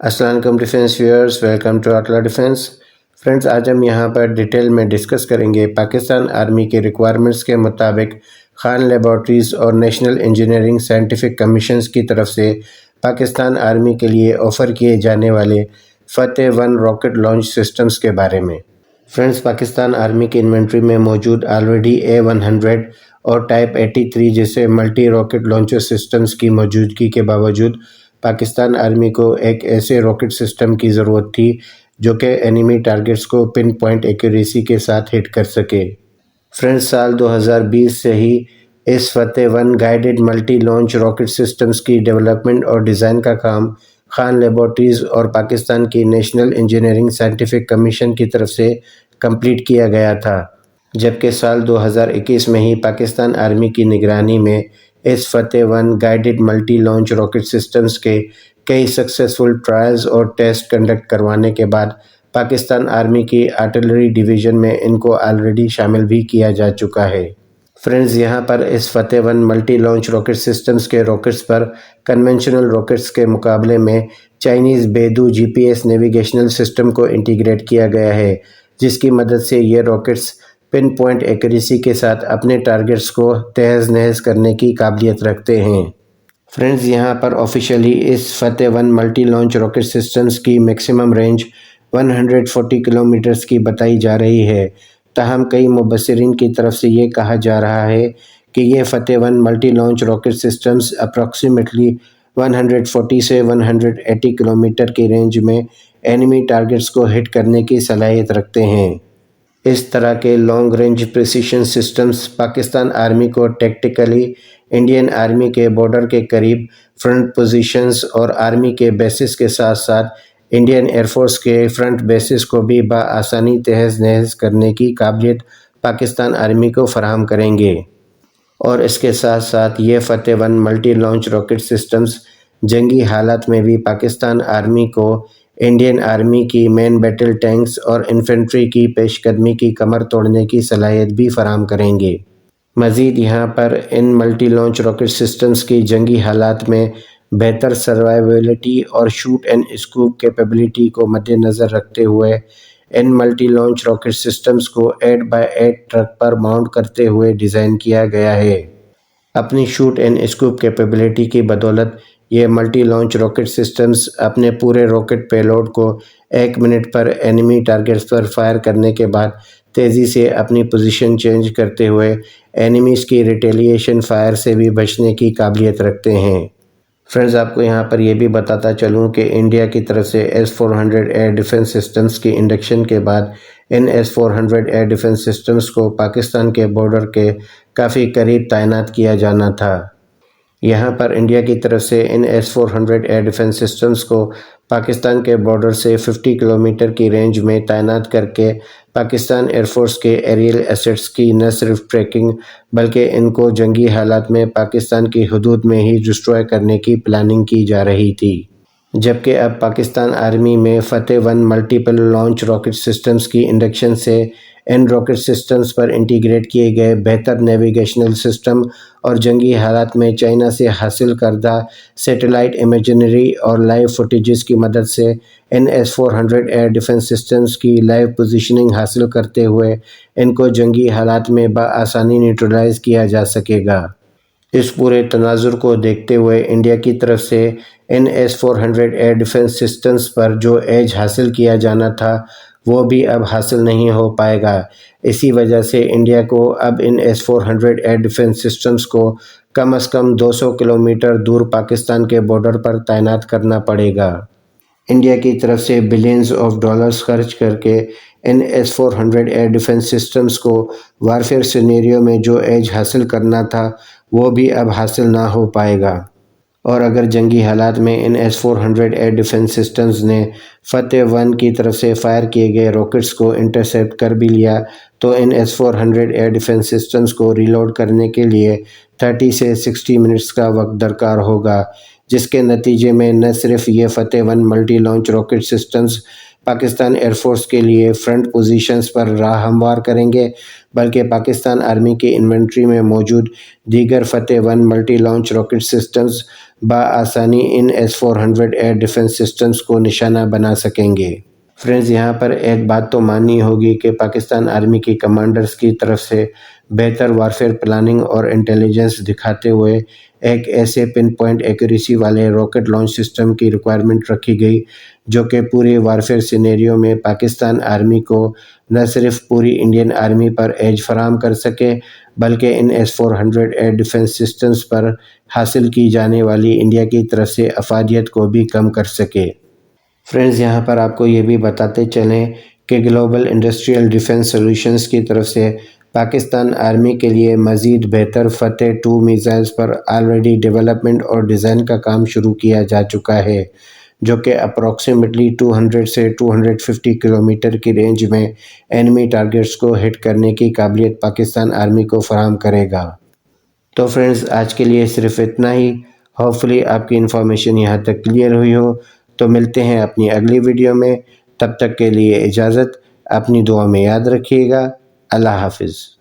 السلام علیکم defence viewers, welcome to اٹلا ڈیفینس۔ فرینڈز، آج ہم یہاں پر ڈیٹیل میں ڈسکس کریں گے پاکستان آرمی کے ریکوائرمنٹس کے مطابق خان لیبارٹریز اور نیشنل انجینئرنگ سائنٹیفک کمیشنز کی طرف سے پاکستان آرمی کے لیے آفر کیے جانے والے فتح 1 راکٹ لانچ سسٹمز کے بارے میں۔ فرینڈز، پاکستان آرمی کی انوینٹری میں موجود آلریڈی A100 اور ٹائپ 83 جیسے ملٹی راکٹ لانچر سسٹمز کی موجودگی کے باوجود پاکستان آرمی کو ایک ایسے راکٹ سسٹم کی ضرورت تھی جو کہ اینیمی ٹارگٹس کو پن پوائنٹ ایکوریسی کے ساتھ ہٹ کر سکے۔ فرینڈز، سال 2020 سے ہی اس فتح 1 guided multi launch rocket systems کی ڈیولپمنٹ اور ڈیزائن کا کام خان لیبارٹریز اور پاکستان کی نیشنل انجینئرنگ سائنٹیفک کمیشن کی طرف سے کمپلیٹ کیا گیا تھا، جبکہ سال 2021 میں ہی پاکستان آرمی کی نگرانی میں اس فتح 1 guided multi launch rocket systems کے کئی سکسیسفل ٹرائلز اور ٹیسٹ کنڈکٹ کروانے کے بعد پاکستان آرمی کی آرٹلری ڈویژن میں ان کو آلریڈی شامل بھی کیا جا چکا ہے۔ فرینڈز، یہاں پر اس فتح 1 ملٹی لانچ راکٹ سسٹمز کے راکٹس پر کنونشنل راکٹس کے مقابلے میں چائنیز بیدو GPS نیویگیشنل سسٹم کو انٹیگریٹ کیا گیا ہے، جس کی مدد سے یہ راکٹس پن پوائنٹ ایکوریسی کے ساتھ اپنے ٹارگٹس کو تہز نہز کرنے کی قابلیت رکھتے ہیں۔ فرینڈز، یہاں پر آفیشیلی اس فتح 1 ملٹی لانچ راکٹ سسٹمز کی میکسیمم رینج 140 کلومیٹرز کی بتائی جا رہی ہے، تاہم کئی مبصرین کی طرف سے یہ کہا جا رہا ہے کہ یہ فتح 1 multi launch rocket systems approximately 140 سے 180 کلومیٹر کی رینج میں اینیمی ٹارگٹس کو ہٹ کرنے کی صلاحیت رکھتے ہیں۔ اس طرح کے long range precision systems Pakistan army کو ٹیکٹیکلی انڈین آرمی کے بارڈر کے قریب فرنٹ پوزیشنز اور آرمی کے بیسز کے ساتھ ساتھ انڈین ایئر فورس کے فرنٹ بیسز کو بھی بآسانی تہز نہز کرنے کی قابلیت پاکستان آرمی کو فراہم کریں گے، اور اس کے ساتھ ساتھ یہ فتح 1 ملٹی لانچ راکٹ سسٹمز جنگی حالات میں بھی پاکستان آرمی کو انڈین آرمی کی مین بیٹل ٹینکس اور انفینٹری کی پیش قدمی کی کمر توڑنے کی صلاحیت بھی فراہم کریں گے۔ مزید یہاں پر ان ملٹی لانچ راکٹ سسٹمز کی جنگی حالات میں بہتر سروائیویلٹی اور شوٹ اینڈ اسکوپ کیپیبلٹی کو مد نظر رکھتے ہوئے ان ملٹی لانچ راکٹ سسٹمز کو 8x8 ٹرک پر ماؤنٹ کرتے ہوئے ڈیزائن کیا گیا ہے۔ اپنی شوٹ اینڈ اسکوپ کیپیبلٹی کی بدولت یہ ملٹی لانچ راکٹ سسٹمز اپنے پورے راکٹ پے لوڈ کو 1 منٹ پر اینیمی ٹارگٹس پر فائر کرنے کے بعد تیزی سے اپنی پوزیشن چینج کرتے ہوئے اینیمیز کی ریٹیلیشن فائر سے بھی بچنے کی قابلیت رکھتے ہیں۔ فرینڈز، آپ کو یہاں پر یہ بھی بتاتا چلوں کہ انڈیا کی طرف سے S-400 ایئر ڈیفنس سسٹمز کی انڈکشن کے بعد ان S-400 ایئر ڈیفنس سسٹمز کو پاکستان کے بارڈر کے کافی قریب تعینات کیا جانا تھا۔ یہاں پر انڈیا کی طرف سے ان S-400 ایئر ڈیفنس سسٹمز کو پاکستان کے بارڈر سے 50 کلومیٹر کی رینج میں تعینات کر کے پاکستان ایئر فورس کے ایریل ایسٹس کی نہ صرف ٹریکنگ بلکہ ان کو جنگی حالات میں پاکستان کی حدود میں ہی ڈسٹروائے کرنے کی پلاننگ کی جا رہی تھی، جبکہ اب پاکستان آرمی میں فتح 1 ملٹیپل لانچ راکٹ سسٹمز کی انڈکشن سے ان راکٹ سسٹمز پر انٹیگریٹ کیے گئے بہتر نیویگیشنل سسٹم اور جنگی حالات میں چائنا سے حاصل کردہ سیٹلائٹ امیجنری اور لائیو فوٹیجز کی مدد سے ان S-400 ایئر ڈیفنس سسٹمز کی لائیو پوزیشننگ حاصل کرتے ہوئے ان کو جنگی حالات میں بآسانی نیوٹرلائز کیا جا سکے گا۔ اس پورے تناظر کو دیکھتے ہوئے انڈیا کی طرف سے ان S-400 ایئر ڈیفنس سسٹمز پر جو ایج حاصل کیا جانا تھا وہ بھی اب حاصل نہیں ہو پائے گا۔ اسی وجہ سے انڈیا کو اب ان S-400 ایئر ڈیفنس سسٹمز کو کم از کم 200 کلومیٹر دور پاکستان کے بارڈر پر تعینات کرنا پڑے گا۔ انڈیا کی طرف سے بلینز آف ڈالرز خرچ کر کے ان S-400 ایئر ڈیفنس سسٹمز کو وارفیئر سینیریو میں جو ایج حاصل کرنا تھا وہ بھی اب حاصل نہ ہو پائے گا، اور اگر جنگی حالات میں ان S-400 ایئر ڈیفنس سسٹمز نے فتح 1 کی طرف سے فائر کیے گئے راکٹس کو انٹرسیپٹ کر بھی لیا تو ان S-400 ایئر ڈیفنس سسٹمز کو ری لوڈ کرنے کے لیے 30 سے 60 منٹس کا وقت درکار ہوگا، جس کے نتیجے میں نہ صرف یہ فتح 1 multi launch rocket systems Pakistan air force کے لیے فرنٹ پوزیشنز پر راہ ہموار کریں گے بلکہ پاکستان آرمی کی انوینٹری میں موجود دیگر فتح 1 ملٹی لانچ راکٹ سسٹمز بآسانی ان S-400 ایئر ڈیفنس سسٹمز کو نشانہ بنا سکیں گے۔ فرینڈز، یہاں پر ایک بات تو ماننی ہوگی کہ پاکستان آرمی کی کمانڈرز کی طرف سے بہتر وارفیئر پلاننگ اور انٹیلیجنس دکھاتے ہوئے ایک ایسے پن پوائنٹ ایکوریسی والے راکٹ لانچ سسٹم کی ریکوائرمنٹ رکھی گئی جو کہ پورے وارفیئر سینیریو میں پاکستان آرمی کو نہ صرف پوری انڈین آرمی پر ایج فراہم کر سکے بلکہ ان S-400 ایئر ڈیفنس سسٹمز پر حاصل کی جانے والی انڈیا کی طرف سے افادیت کو بھی کم کر سکے۔ فرینڈز، یہاں پر آپ کو یہ بھی بتاتے چلیں کہ گلوبل انڈسٹریل ڈیفنس سولوشنز کی طرف سے پاکستان آرمی کے لیے مزید بہتر فتح 2 میزائلز پر آلریڈی ڈیولپمنٹ اور ڈیزائن کا کام شروع کیا جا چکا ہے، جو کہ اپروکسیمیٹلی 200 سے 250 کلومیٹر کی رینج میں اینمی ٹارگٹس کو ہٹ کرنے کی قابلیت پاکستان آرمی کو فراہم کرے گا۔ تو فرینڈز، آج کے لیے صرف اتنا ہی۔ ہوپفلی آپ کی انفارمیشن یہاں تک کلیئر ہوئی ہو۔ تو ملتے ہیں اپنی اگلی ویڈیو میں، تب تک کے لیے اجازت، اپنی دعا میں یاد رکھیے گا۔ اللہ حافظ۔